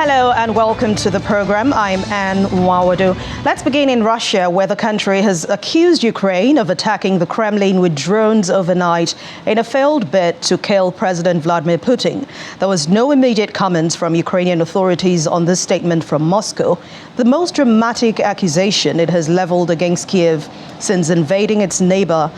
Hello and welcome to the program. I'm Anne Wawadu. Let's begin in Russia, where the country has accused Ukraine of attacking the Kremlin with drones overnight in a failed bid to kill President Vladimir Putin. There was no immediate comments from Ukrainian authorities on this statement from Moscow, the most dramatic accusation it has leveled against Kiev since invading its neighbor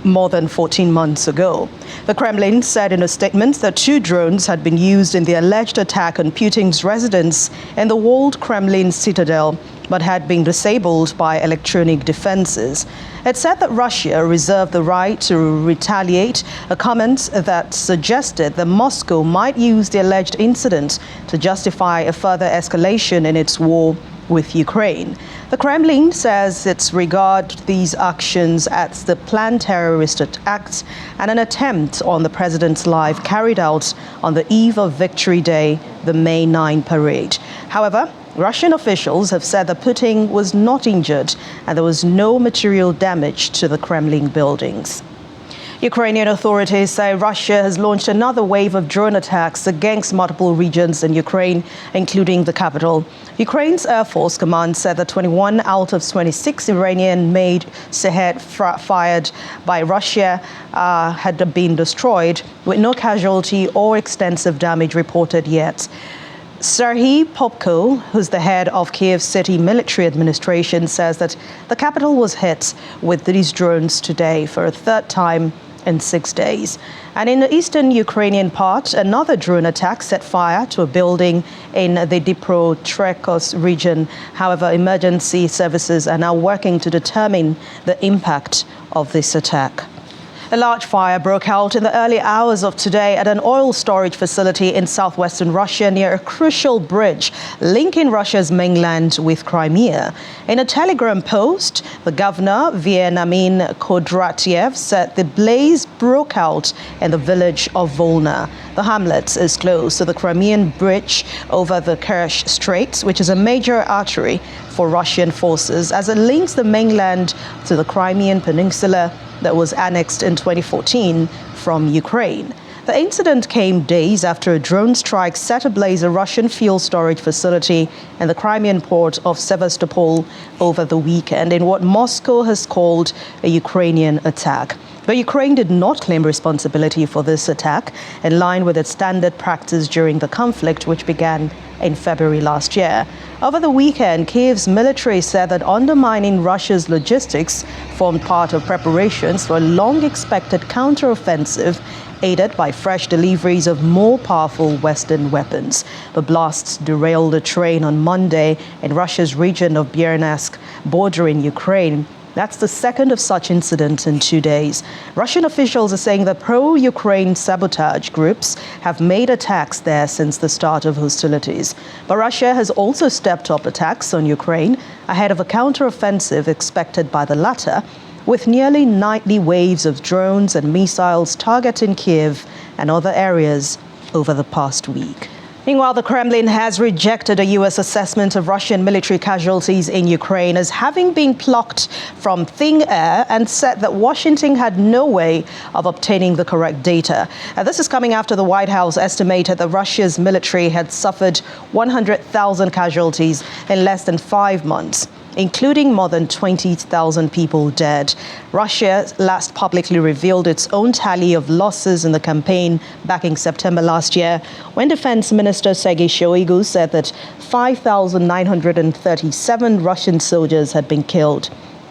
more than 14 months ago. The Kremlin said in a statement that 2 drones had been used in the alleged attack on Putin's residence in the walled Kremlin citadel, but had been disabled by electronic defenses. It said that Russia reserved the right to retaliate, a comment that suggested that Moscow might use the alleged incident to justify a further escalation in its war with Ukraine. The Kremlin says it regards these actions as the planned terrorist acts and an attempt on the president's life carried out on the eve of Victory Day, the May 9 parade. However, Russian officials have said that Putin was not injured and there was no material damage to the Kremlin buildings. Ukrainian authorities say Russia has launched another wave of drone attacks against multiple regions in Ukraine, including the capital. Ukraine's Air Force Command said that 21 out of 26 Iranian-made Shahed fired by Russia had been destroyed, with no casualty or extensive damage reported yet. Serhiy Popko, who's the head of Kiev City Military Administration, says that the capital was hit with these drones today for a third time in 6 days. And in the eastern Ukrainian part, another drone attack set fire to a building in the Dnipro-Trekos region. However, emergency services are now working to determine the impact of this attack. A large fire broke out in the early hours of today at an oil storage facility in southwestern Russia near a crucial bridge linking Russia's mainland with Crimea. In a Telegram post, the governor, Veniamin Kondratyev, said the blaze broke out in the village of Volna. The hamlet is close to the Crimean bridge over the Kerch Straits, which is a major artery for Russian forces as it links the mainland to the Crimean Peninsula that was annexed in 2014 from Ukraine. The incident came days after a drone strike set ablaze a Russian fuel storage facility in the Crimean port of Sevastopol over the weekend in what Moscow has called a Ukrainian attack. But Ukraine did not claim responsibility for this attack, in line with its standard practice during the conflict, which began in February last year. Over the weekend, Kiev's military said that undermining Russia's logistics formed part of preparations for a long-expected counteroffensive aided by fresh deliveries of more powerful Western weapons. The blasts derailed a train on Monday in Russia's region of Bryansk, bordering Ukraine. That's the second of such incidents in 2 days. Russian officials are saying that pro-Ukraine sabotage groups have made attacks there since the start of hostilities. But Russia has also stepped up attacks on Ukraine ahead of a counteroffensive expected by the latter, with nearly nightly waves of drones and missiles targeting Kiev and other areas over the past week. Meanwhile, the Kremlin has rejected a U.S. assessment of Russian military casualties in Ukraine as having been plucked from thin air and said that Washington had no way of obtaining the correct data. This is coming after the White House estimated that Russia's military had suffered 100,000 casualties in less than 5 months, including more than 20,000 people dead. Russia last publicly revealed its own tally of losses in the campaign back in September last year, when Defense Minister Sergei Shoigu said that 5,937 Russian soldiers had been killed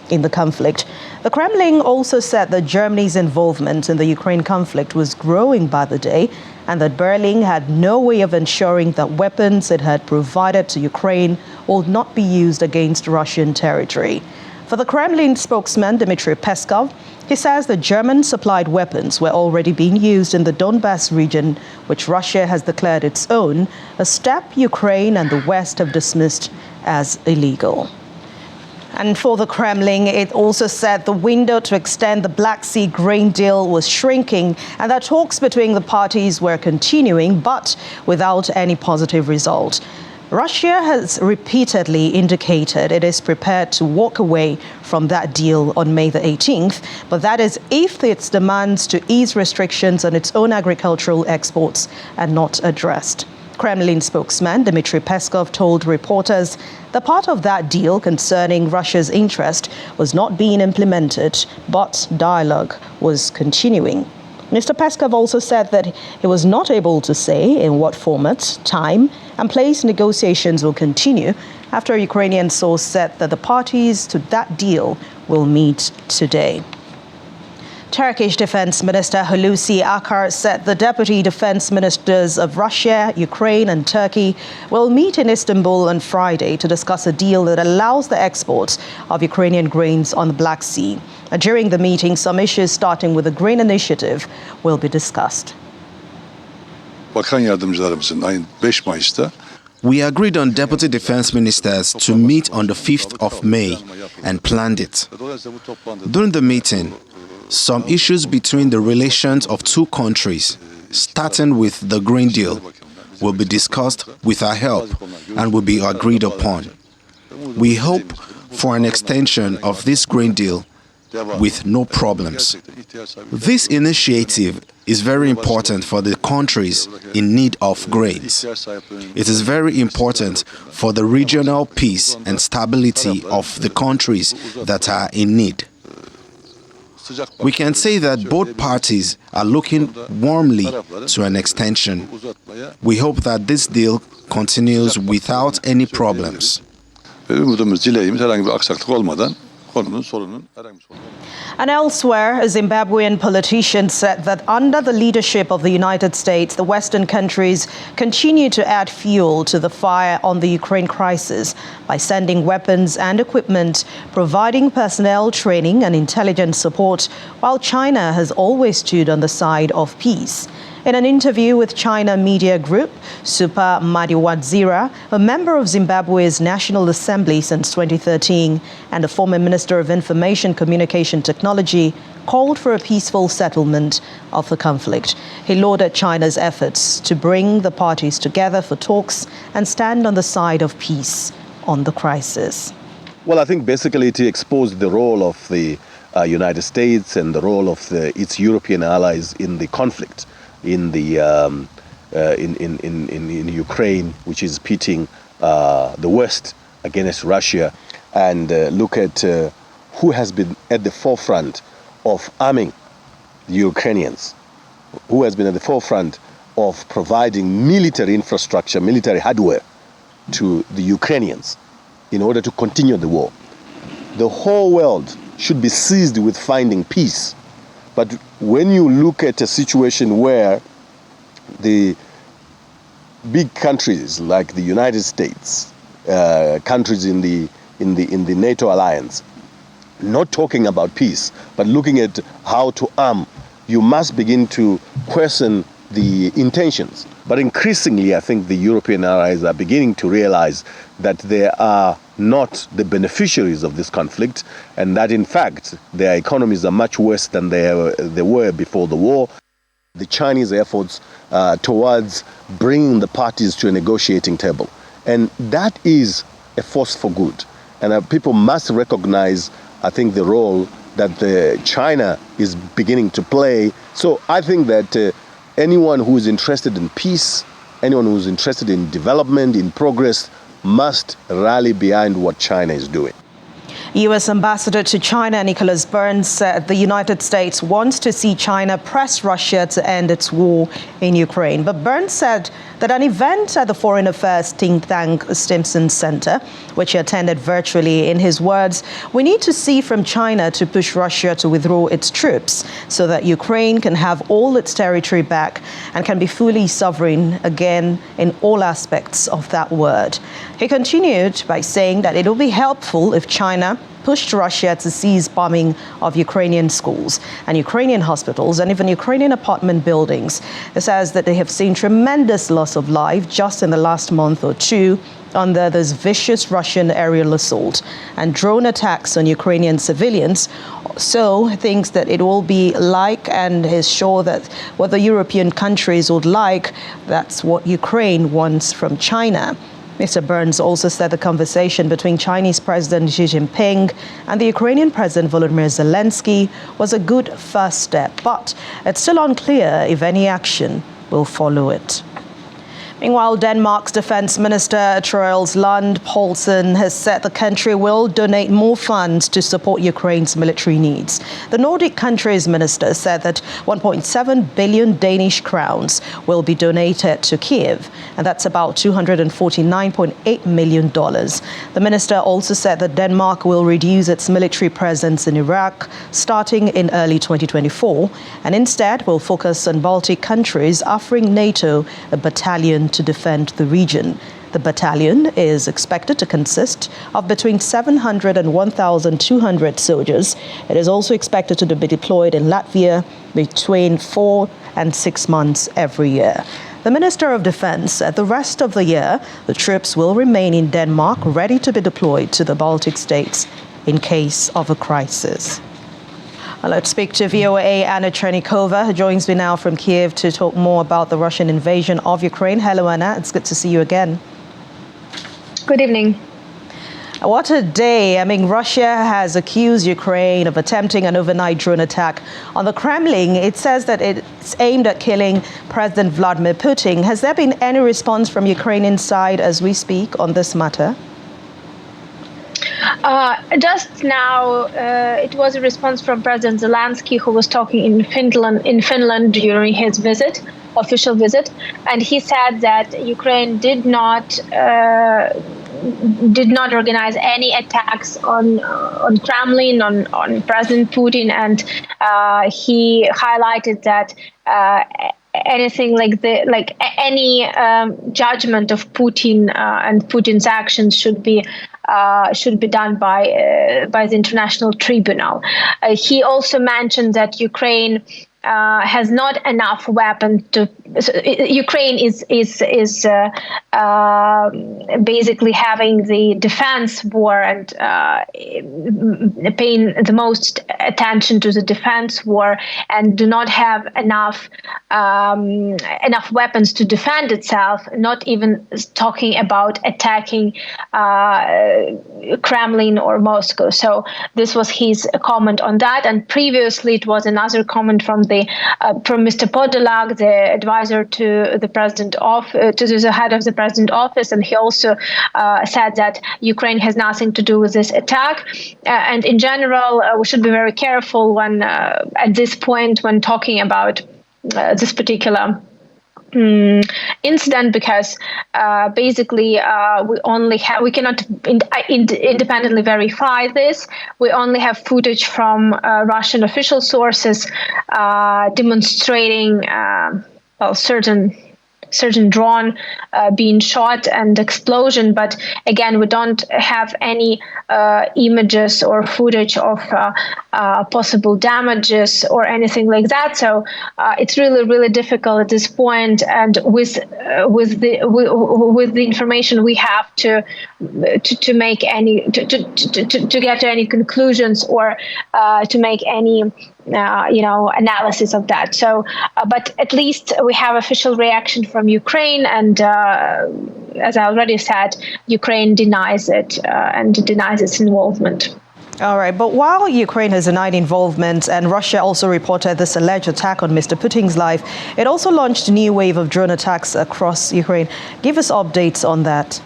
in the conflict. The Kremlin also said that Germany's involvement in the Ukraine conflict was growing by the day, and that Berlin had no way of ensuring that weapons it had provided to Ukraine would not be used against Russian territory. For the Kremlin spokesman, Dmitry Peskov, he says the German-supplied weapons were already being used in the Donbas region, which Russia has declared its own, a step Ukraine and the West have dismissed as illegal. And for the Kremlin, it also said the window to extend the Black Sea grain deal was shrinking and that talks between the parties were continuing, but without any positive result. Russia has repeatedly indicated it is prepared to walk away from that deal on May the 18th, but that is if its demands to ease restrictions on its own agricultural exports are not addressed. Kremlin spokesman Dmitry Peskov told reporters that part of that deal concerning Russia's interest was not being implemented, but dialogue was continuing. Mr. Peskov also said that he was not able to say in what format, time, and place negotiations will continue after a Ukrainian source said that the parties to that deal will meet today. Turkish Defense Minister Hulusi Akar said the deputy defense ministers of Russia, Ukraine and Turkey will meet in Istanbul on Friday to discuss a deal that allows the exports of Ukrainian grains on the Black Sea. During the meeting, some issues starting with the grain initiative will be discussed. We agreed on deputy defense ministers to meet on the 5th of May and planned it. During the meeting, some issues between the relations of two countries, starting with the grain deal, will be discussed with our help and will be agreed upon. We hope for an extension of this grain deal with no problems. This initiative is very important for the countries in need of grains. It is very important for the regional peace and stability of the countries that are in need. We can say that both parties are looking warmly to an extension. We hope that this deal continues without any problems. And elsewhere, a Zimbabwean politician said that under the leadership of the United States, the Western countries continue to add fuel to the fire on the Ukraine crisis by sending weapons and equipment, providing personnel training and intelligence support, while China has always stood on the side of peace. In an interview with China Media Group, Super Madiwadzira, a member of Zimbabwe's National Assembly since 2013 and a former Minister of Information Communication Technology, called for a peaceful settlement of the conflict. He lauded China's efforts to bring the parties together for talks and stand on the side of peace on the crisis. Well, I think basically to expose the role of the United States and the role of its European allies in the conflict in Ukraine, which is pitting the West against Russia, and look at who has been at the forefront of arming the Ukrainians, who has been at the forefront of providing military infrastructure, military hardware to the Ukrainians in order to continue the war. The whole world should be seized with finding peace. But when you look at a situation where the big countries like the United States, countries in the NATO alliance, not talking about peace, but looking at how to arm, you must begin to question the intentions. But increasingly, I think the European allies are beginning to realize that they are not the beneficiaries of this conflict, and that in fact their economies are much worse than they were before the war. The Chinese efforts towards bringing the parties to a negotiating table, and that is a force for good. And people must recognize, I think, the role that China is beginning to play. So I think that anyone who is interested in peace, anyone who is interested in development, in progress, must rally behind what China is doing. U.S. Ambassador to China Nicholas Burns said the United States wants to see China press Russia to end its war in Ukraine. But Burns said that an event at the Foreign Affairs think tank Stimson Center, which he attended virtually, in his words, we need to see from China to push Russia to withdraw its troops so that Ukraine can have all its territory back and can be fully sovereign again in all aspects of that word. He continued by saying that it will be helpful if China pushed Russia to cease bombing of Ukrainian schools and Ukrainian hospitals and even Ukrainian apartment buildings. It says that they have seen tremendous loss of life just in the last month or two under this vicious Russian aerial assault and drone attacks on Ukrainian civilians. So he thinks that it will be like, and is sure that what the European countries would like, that's what Ukraine wants from China. Mr. Burns also said the conversation between Chinese President Xi Jinping and the Ukrainian President Volodymyr Zelensky was a good first step, but it's still unclear if any action will follow it. Meanwhile, Denmark's Defense Minister Troels Lund Poulsen has said the country will donate more funds to support Ukraine's military needs. The Nordic country's minister said that 1.7 billion Danish crowns will be donated to Kiev, and that's about $249.8 million. The minister also said that Denmark will reduce its military presence in Iraq starting in early 2024, and instead will focus on Baltic countries, offering NATO a battalion to defend the region. The battalion is expected to consist of between 700 and 1,200 soldiers. It is also expected to be deployed in Latvia between 4 and 6 months every year. The Minister of Defense said the rest of the year, the troops will remain in Denmark, ready to be deployed to the Baltic states in case of a crisis. Let's speak to VOA Anna Chernikova, who joins me now from Kiev to talk more about the Russian invasion of Ukraine. Hello, Anna. It's good to see you again. Good evening. What a day. I mean, Russia has accused Ukraine of attempting an overnight drone attack on the Kremlin. It says that it's aimed at killing President Vladimir Putin. Has there been any response from Ukrainian side as we speak on this matter? Just now, it was a response from President Zelensky, who was talking in Finland during his official visit, and he said that Ukraine did not organize any attacks on Kremlin, on President Putin, and he highlighted that anything like any judgment of Putin and Putin's actions should be done by the International Tribunal. He also mentioned that Ukraine has not enough weapons to. Ukraine is basically having the defense war and paying the most attention to the defense war, and do not have enough weapons to defend itself. Not even talking about attacking Kremlin or Moscow. So this was his comment on that, and previously it was another comment from Mr. Podolak, the advisor to the president to the head of the president office, and he also said that Ukraine has nothing to do with this attack. And in general, we should be very careful when at this point when talking about this particular incident, because basically we cannot independently verify this. We only have footage from Russian official sources demonstrating certain drone being shot and explosion, but again, we don't have any images or footage of possible damages or anything like that. So it's really difficult at this point, and with the information we have to make any to get to any conclusions or to make any analysis of that. So, but at least we have official reaction from Ukraine, and as I already said, Ukraine denies it and denies its involvement. All right, but while Ukraine has denied involvement and Russia also reported this alleged attack on Mr. Putin's life, it also launched a new wave of drone attacks across Ukraine. Give us updates on that.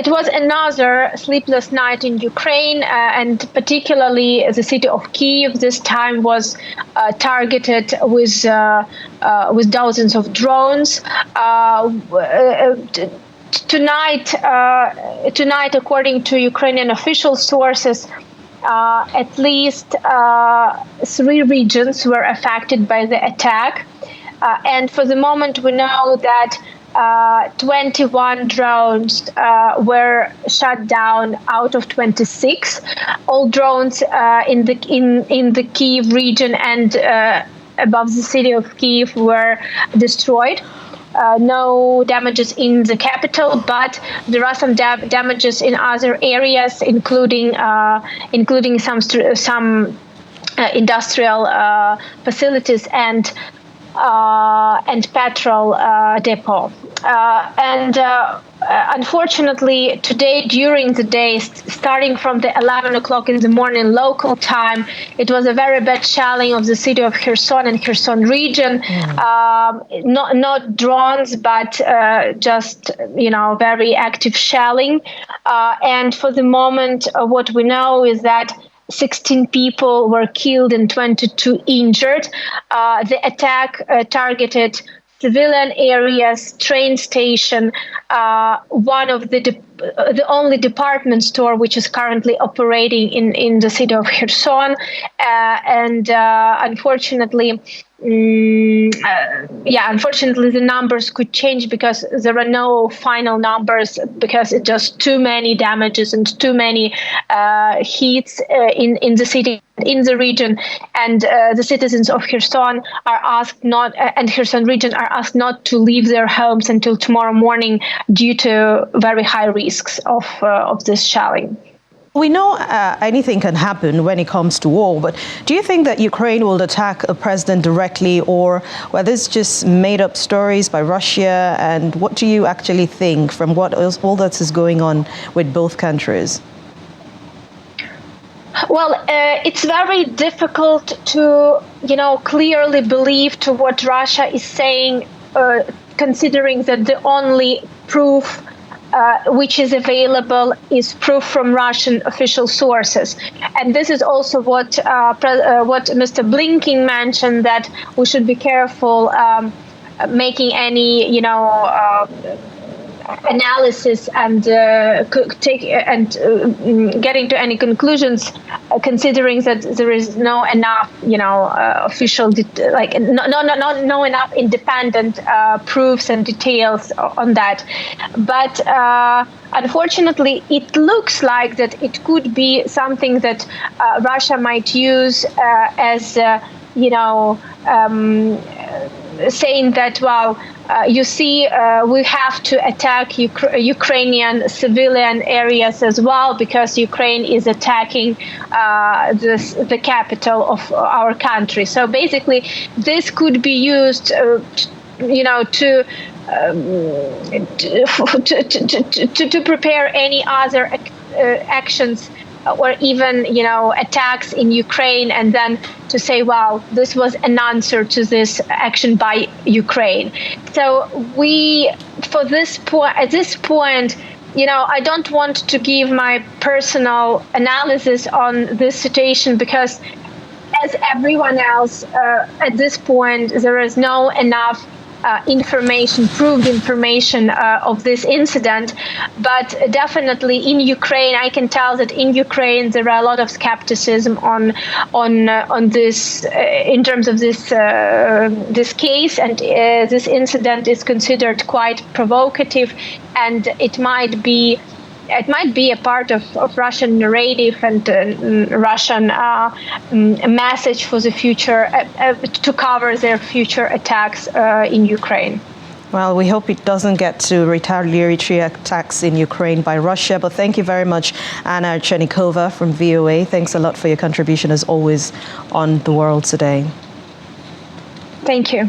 It was another sleepless night in Ukraine, and particularly the city of Kyiv this time was targeted with dozens of drones. Tonight, according to Ukrainian official sources, at least 3 regions were affected by the attack, and for the moment we know that 21 drones were shut down out of 26. All drones in the Kyiv region and above the city of Kyiv were destroyed. No damages in the capital, but there are some damages in other areas, including some industrial facilities and petrol depot. Unfortunately, today during the day, starting from the 11 o'clock in the morning local time, it was a very bad shelling of the city of Kherson and Kherson region. Not drones, but just very active shelling. And for the moment, what we know is that 16 people were killed and 22 injured. The attack targeted civilian areas, train station, one of the only department store which is currently operating in the city of Kherson, and unfortunately. Unfortunately, the numbers could change because there are no final numbers, because it's just too many damages and too many hits in the city, in the region, and the citizens of Kherson are asked not, and Kherson region are asked not to leave their homes until tomorrow morning due to very high risks of this shelling. We know anything can happen when it comes to war, but do you think that Ukraine will attack a president directly, or were this just made-up stories by Russia? And what do you actually think from all that is going on with both countries? Well, it's very difficult to, clearly believe to what Russia is saying, considering that the only proof which is available is proof from Russian official sources. And this is also what Mr. Blinken mentioned, that we should be careful making any, analysis and getting to any conclusions, considering that there is no enough, official, no enough independent proofs and details on that. But unfortunately, it looks like that it could be something that Russia might use as, saying that, you see, we have to attack Ukrainian civilian areas as well, because Ukraine is attacking the capital of our country. So basically, this could be used, to prepare any other actions, or even, attacks in Ukraine, and then to say, this was an answer to this action by Ukraine. So at this point, I don't want to give my personal analysis on this situation, because as everyone else, at this point, there is no enough proved information of this incident. But definitely in Ukraine, I can tell that in Ukraine there are a lot of skepticism on this in terms of this case, and this incident is considered quite provocative, and it might be a part of Russian narrative and Russian message for the future, to cover their future attacks in Ukraine. Well, we hope it doesn't get to retaliatory attacks in Ukraine by Russia. But thank you very much, Anna Chernikova from VOA. Thanks a lot for your contribution, as always, on The World Today. Thank you.